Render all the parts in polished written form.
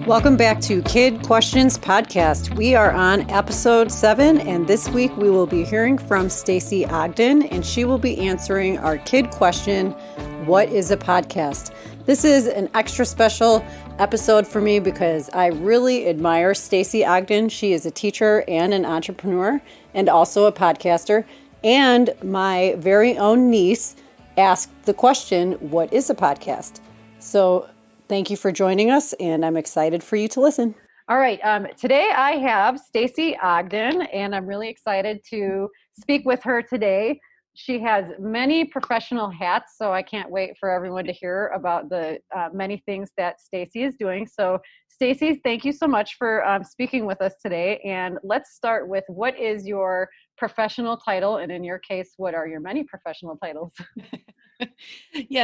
Welcome back to Kid Questions Podcast. We are on episode 7, and this week we will be hearing from Stacey Ogden, and she will be answering our kid question, what is a podcast? This is an extra special episode for me because I really admire Stacey Ogden. She is a teacher and an entrepreneur and also a podcaster. And my very own niece asked the question, what is a podcast? So thank you for joining us, and I'm excited for you to listen. All right. Today I have Stacey Ogden, and I'm really excited to speak with her today. She has many professional hats, so I can't wait for everyone to hear about the many things that Stacey is doing. So Stacey, thank you so much for speaking with us today. And let's start with, what is your professional title? And in your case, what are your many professional titles?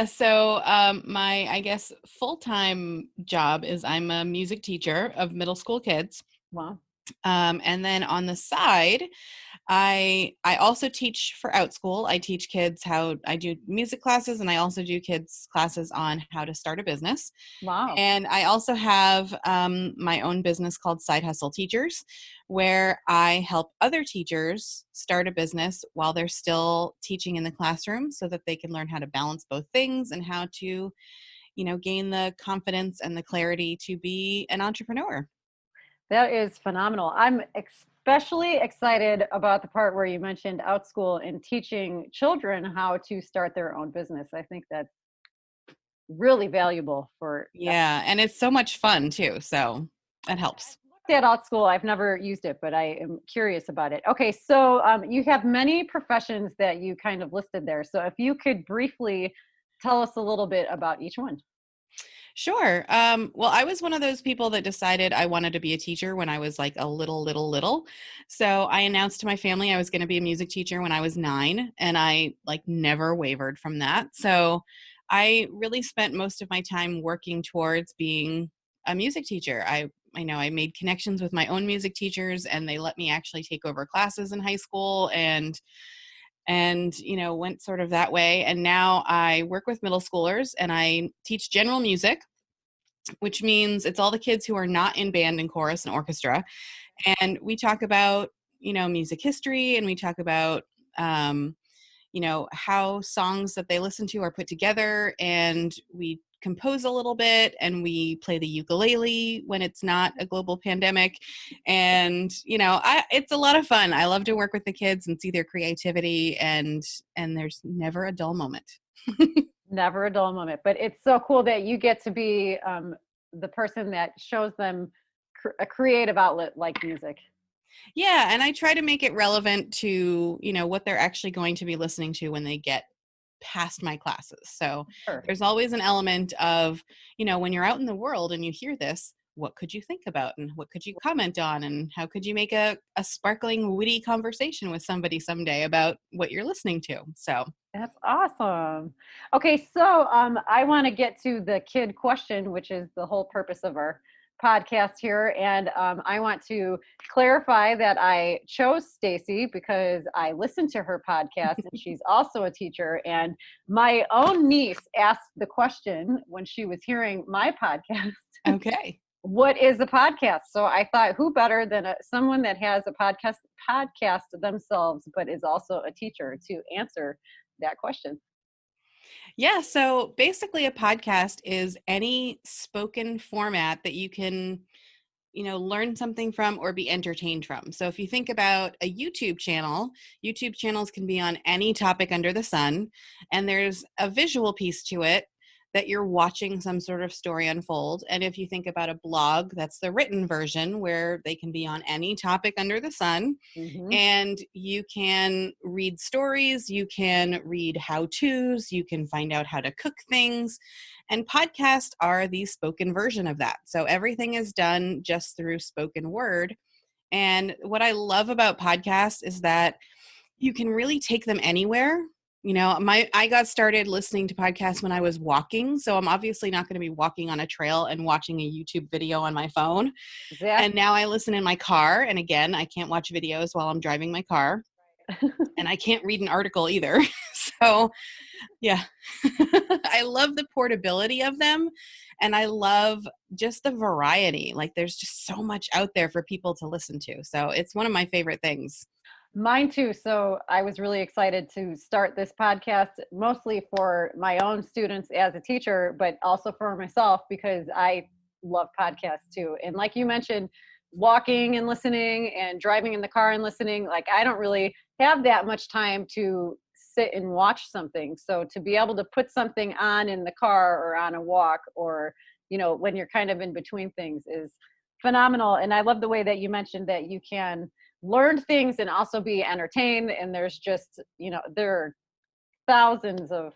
So my, I guess, full-time job is I'm a music teacher of middle school kids. Wow. And then on the side, I also teach for Outschool. I teach kids how I do music classes, and I also do kids classes on how to start a business. Wow. And I also have my own business called Side Hustle Teachers, where I help other teachers start a business while they're still teaching in the classroom so that they can learn how to balance both things and how to, gain the confidence and the clarity to be an entrepreneur. That is phenomenal. I'm especially excited about the part where you mentioned Outschool and teaching children how to start their own business. I think that's really valuable for. Yeah, and it's so much fun too, so it helps. At Outschool, I've never used it, but I am curious about it. Okay, so you have many professions that you kind of listed there. So if you could briefly tell us a little bit about each one. Sure. Well, I was one of those people that decided I wanted to be a teacher when I was like a little. So I announced to my family I was going to be a music teacher when I was 9, and I never wavered from that. So I really spent most of my time working towards being a music teacher. I know I made connections with my own music teachers, and they let me actually take over classes in high school and went sort of that way. And now I work with middle schoolers, and I teach general music, which means it's all the kids who are not in band and chorus and orchestra. And we talk about, music history, and we talk about, how songs that they listen to are put together, and we compose a little bit, and we play the ukulele when it's not a global pandemic. And, it's a lot of fun. I love to work with the kids and see their creativity, and there's never a dull moment. Never a dull moment, but it's so cool that you get to be the person that shows them a creative outlet like music. Yeah. And I try to make it relevant to, what they're actually going to be listening to when they get past my classes. So Sure. There's always an element of, when you're out in the world and you hear this, what could you think about, and what could you comment on, and how could you make a sparkling, witty conversation with somebody someday about what you're listening to? So that's awesome. Okay, so I want to get to the kid question, which is the whole purpose of our podcast here. And I want to clarify that I chose Stacey because I listened to her podcast, and she's also a teacher. And my own niece asked the question when she was hearing my podcast. Okay. What is a podcast? So I thought, who better than someone that has a podcast themselves, but is also a teacher, to answer that question. Yeah. So basically a podcast is any spoken format that you can, learn something from or be entertained from. So if you think about a YouTube channels can be on any topic under the sun, and there's a visual piece to it that you're watching some sort of story unfold. And if you think about a blog, that's the written version, where they can be on any topic under the sun. Mm-hmm. And you can read stories, you can read how-tos, you can find out how to cook things. And podcasts are the spoken version of that. So everything is done just through spoken word. And what I love about podcasts is that you can really take them anywhere. I got started listening to podcasts when I was walking, so I'm obviously not going to be walking on a trail and watching a YouTube video on my phone. Exactly. And now I listen in my car, and again, I can't watch videos while I'm driving my car, and I can't read an article either. So Yeah. I love the portability of them, and I love just the variety. Like there's just so much out there for people to listen to. So it's one of my favorite things. Mine too. So I was really excited to start this podcast, mostly for my own students as a teacher, but also for myself because I love podcasts too. And like you mentioned, walking and listening and driving in the car and listening, like I don't really have that much time to sit and watch something. So to be able to put something on in the car or on a walk or, when you're kind of in between things is phenomenal. And I love the way that you mentioned that you can learn things and also be entertained, and there's just there are thousands of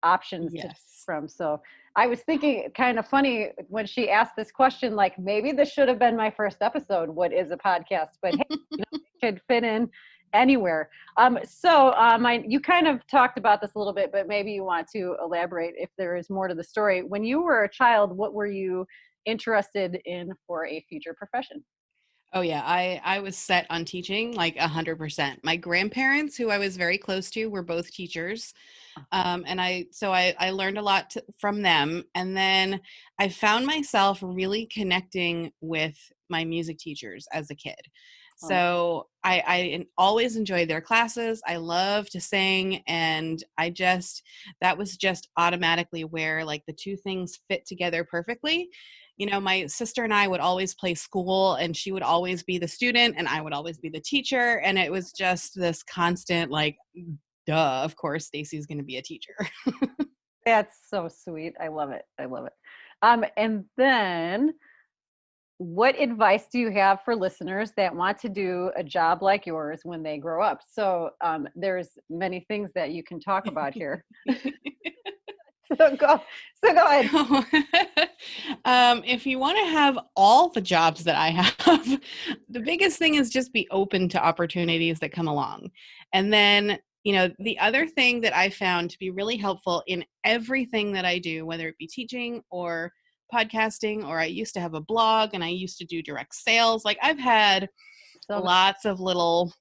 options to choose Yes. from. So I was thinking, kind of funny when she asked this question, like maybe this should have been my first episode, what is a podcast, but hey, it could fit in anywhere. You kind of talked about this a little bit, but maybe you want to elaborate if there is more to the story. When you were a child, what were you interested in for a future profession? Oh yeah, I was set on teaching like 100%. My grandparents, who I was very close to, were both teachers, and I learned a lot from them. And then I found myself really connecting with my music teachers as a kid. Oh, So I always enjoyed their classes. I love to sing, and that was just automatically where like the two things fit together perfectly. My sister and I would always play school, and she would always be the student and I would always be the teacher. And it was just this constant, like, duh, of course, Stacey's going to be a teacher. that's so sweet. I love it. I love it. And then what advice do you have for listeners that want to do a job like yours when they grow up? So there's many things that you can talk about here. So go, go ahead. So, if you want to have all the jobs that I have, the biggest thing is just be open to opportunities that come along. And then, the other thing that I found to be really helpful in everything that I do, whether it be teaching or podcasting, or I used to have a blog and I used to do direct sales. Like I've had So lots of little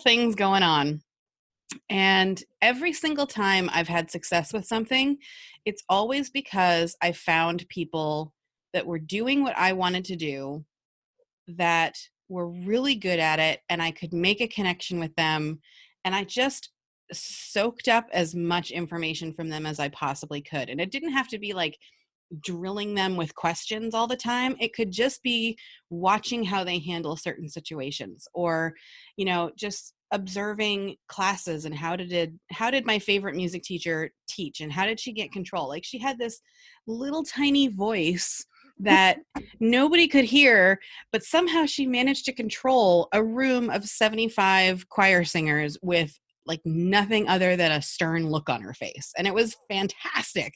things going on. And every single time I've had success with something, it's always because I found people that were doing what I wanted to do, that were really good at it, and I could make a connection with them. And I just soaked up as much information from them as I possibly could. And it didn't have to be like drilling them with questions all the time. It could just be watching how they handle certain situations, or just observing classes and how did my favorite music teacher teach, and how did she get control. Like she had this little tiny voice that nobody could hear, but somehow she managed to control a room of 75 choir singers with like nothing other than a stern look on her face. And it was fantastic.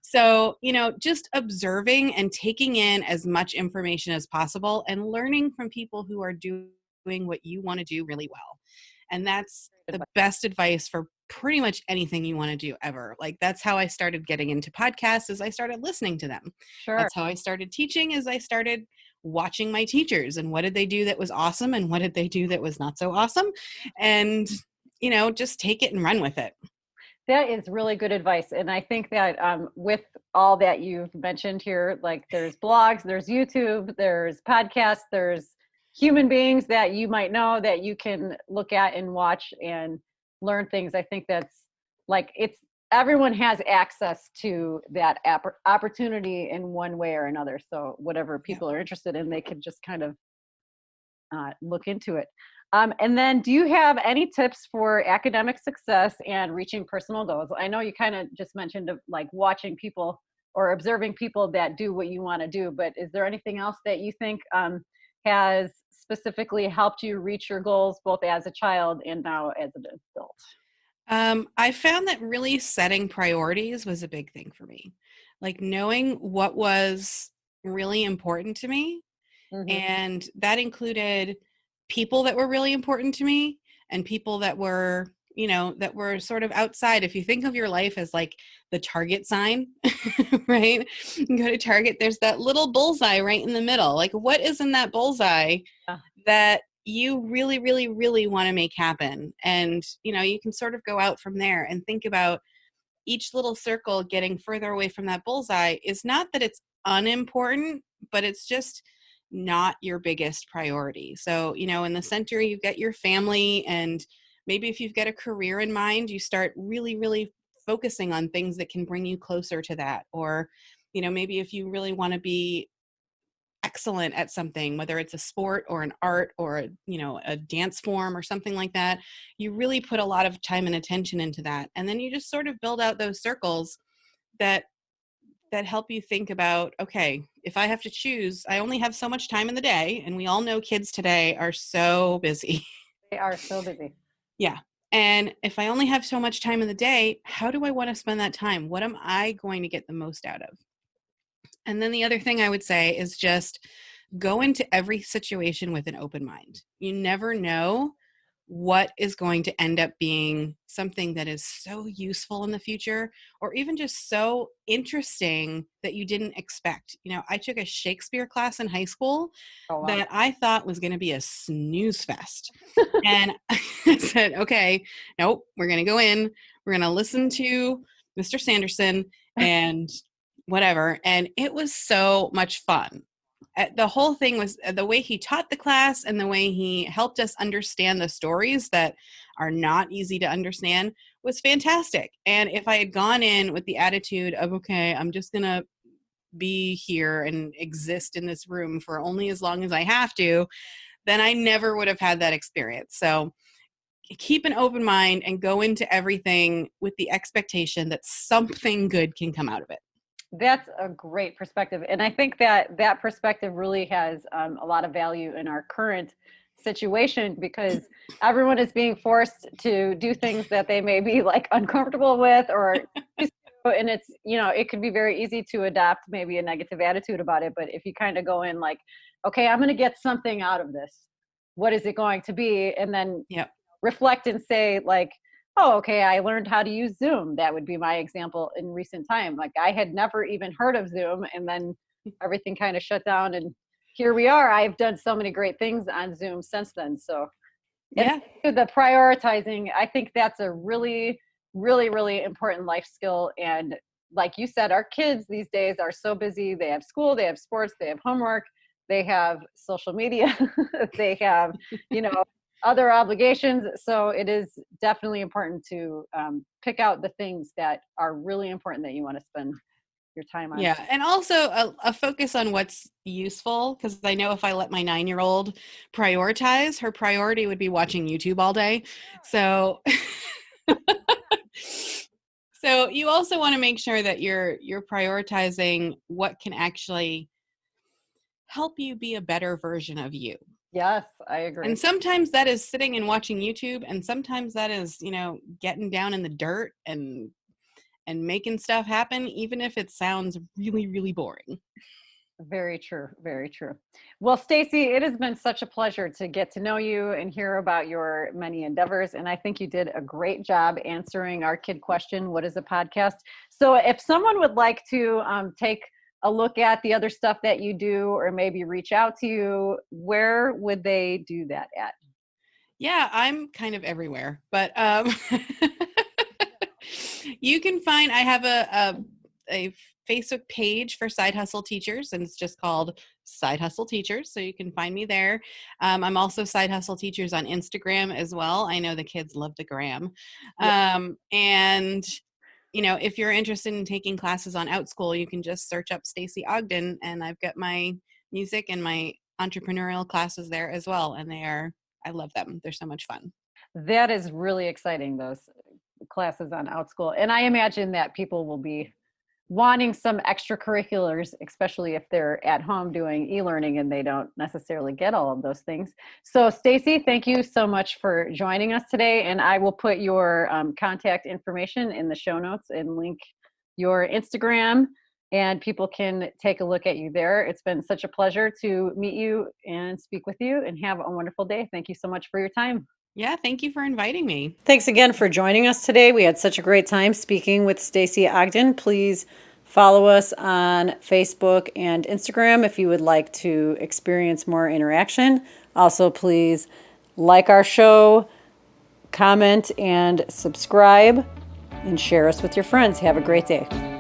So, just observing and taking in as much information as possible and learning from people who are doing what you want to do really well. And that's the best advice for pretty much anything you want to do ever. Like that's how I started getting into podcasts, as I started listening to them. sure. That's how I started teaching, as I started watching my teachers and what did they do that was awesome and what did they do that was not so awesome. And, just take it and run with it. That is really good advice. And I think that with all that you've mentioned here, like there's blogs, there's YouTube, there's podcasts, there's human beings that you might know that you can look at and watch and learn things. I think that's like everyone has access to that opportunity in one way or another. So whatever Yeah. people are interested in, they can just kind of look into it. And then do you have any tips for academic success and reaching personal goals? I know you kind of just mentioned like watching people or observing people that do what you want to do, but is there anything else that you think has specifically helped you reach your goals both as a child and now as an adult? I found that really setting priorities was a big thing for me. Like knowing what was really important to me. Mm-hmm. And that included people that were really important to me and people that were, that were sort of outside. If you think of your life as like the Target sign, right? You go to Target, there's that little bullseye right in the middle. Like what is in that bullseye that you really, really, really want to make happen? And, you can sort of go out from there and think about each little circle getting further away from that bullseye is not that it's unimportant, but it's just not your biggest priority. So, in the center, you get your family, and maybe if you've got a career in mind, you start really, really focusing on things that can bring you closer to that. Or, maybe if you really want to be excellent at something, whether it's a sport or an art or a dance form or something like that, you really put a lot of time and attention into that. And then you just sort of build out those circles that help you think about, okay, if I have to choose, I only have so much time in the day. And we all know kids today are so busy. They are so busy. Yeah. And if I only have so much time in the day, how do I want to spend that time? What am I going to get the most out of? And then the other thing I would say is just go into every situation with an open mind. You never know what is going to end up being something that is so useful in the future, or even just so interesting that you didn't expect. I took a Shakespeare class in high school that I thought was going to be a snooze fest. And I said, okay, nope, we're going to go in, we're going to listen to Mr. Sanderson and whatever. And it was so much fun. The whole thing was the way he taught the class and the way he helped us understand the stories that are not easy to understand was fantastic. And if I had gone in with the attitude of, okay, I'm just going to be here and exist in this room for only as long as I have to, then I never would have had that experience. So keep an open mind and go into everything with the expectation that something good can come out of it. That's a great perspective. And I think that perspective really has a lot of value in our current situation, because everyone is being forced to do things that they may be like uncomfortable with, or and it's, it could be very easy to adopt maybe a negative attitude about it. But if you kind of go in like, okay, I'm going to get something out of this. What is it going to be? And then reflect and say like, oh, okay, I learned how to use Zoom. That would be my example in recent time. Like I had never even heard of Zoom, and then everything kind of shut down, and here we are. I've done so many great things on Zoom since then. So the prioritizing, I think that's a really, really, really important life skill. And like you said, our kids these days are so busy. They have school, they have sports, they have homework, they have social media, they have, other obligations. So it is definitely important to pick out the things that are really important that you want to spend your time on. Yeah. And also a focus on what's useful. Because I know if I let my 9-year-old prioritize, her priority would be watching YouTube all day. So, so you also want to make sure that you're prioritizing what can actually help you be a better version of you. Yes, I agree. And sometimes that is sitting and watching YouTube, and sometimes that is, getting down in the dirt and making stuff happen, even if it sounds really, really boring. Very true. Very true. Well, Stacey, it has been such a pleasure to get to know you and hear about your many endeavors. And I think you did a great job answering our kid question, what is a podcast? So if someone would like to take a look at the other stuff that you do, or maybe reach out to you, where would they do that at? Yeah, I'm kind of everywhere, but you can find, I have a Facebook page for Side Hustle Teachers, and it's just called Side Hustle Teachers. So you can find me there. I'm also Side Hustle Teachers on Instagram as well. I know the kids love the gram. And if you're interested in taking classes on OutSchool, you can just search up Stacey Ogden, and I've got my music and my entrepreneurial classes there as well. And I love them. They're so much fun. That is really exciting, those classes on OutSchool. And I imagine that people will be wanting some extracurriculars, especially if they're at home doing e-learning and they don't necessarily get all of those things. So Stacey, thank you so much for joining us today. And I will put your contact information in the show notes and link your Instagram, and people can take a look at you there. It's been such a pleasure to meet you and speak with you, and have a wonderful day. Thank you so much for your time. Yeah, thank you for inviting me. Thanks again for joining us today. We had such a great time speaking with Stacey Ogden. Please follow us on Facebook and Instagram if you would like to experience more interaction. Also, please like our show, comment, and subscribe. and share us with your friends. Have a great day.